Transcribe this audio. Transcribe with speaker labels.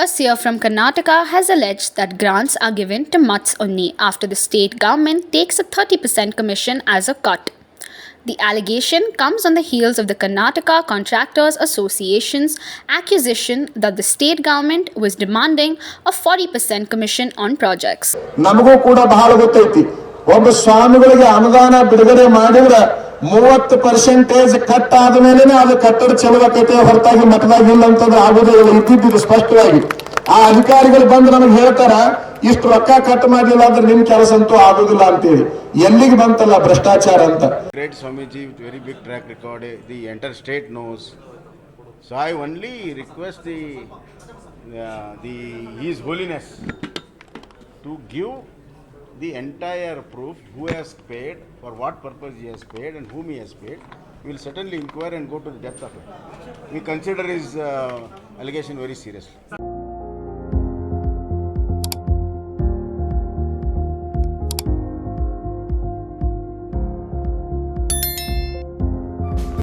Speaker 1: A seer from Karnataka has alleged that grants are given to mutts only after the state government takes a 30% commission as a cut. The allegation comes on the heels of the Karnataka Contractors Association's accusation that the state government was demanding a 40% commission on projects.
Speaker 2: ನಮಗೂ ಕೂಡ ಬಹಳ ಗೊತ್ತೈತಿ. ಒಬ್ಬ ಸ್ವಾಮಿಗಳಿಗೆ ಅನುದಾನ ಬಿಡುಗಡೆ ಮಾಡಿದ್ರೆ 30% cut ಆದ್ಮೇಲೆ ಅದು ಕಟ್ಟಡ ಚಲುವಾಕೈತೆ ಹೊರತಾಗಿ ಮತದಾಗ ಇಲ್ಲ ಅಂತಂದ್ರೆ ಆಗುವುದಿಲ್ಲ. ಇದ್ದಿದ್ದು ಸ್ಪಷ್ಟವಾಗಿ ಆ ಅಧಿಕಾರಿಗಳು ಬಂದು ನಮಗೆ ಹೇಳ್ತಾರ ಇಷ್ಟು ರೊಕ್ಕ ಕಟ್ ಮಾಡಲಿಲ್ಲ ಅಂದ್ರೆ ನಿಮ್ ಕೆಲಸ ಅಂತೂ ಆಗುದಿಲ್ಲ ಅಂತೇಳಿ. ಎಲ್ಲಿಗೆ ಬಂತಲ್ಲ ಭ್ರಷ್ಟಾಚಾರ ಅಂತ.
Speaker 3: Great Swamiji with very big track record, the entire state knows. So I only request His Holiness to give the entire proof who has paid, for what purpose he has paid and whom he has paid. We will certainly inquire and go to the depth of it. We consider his allegation very seriously.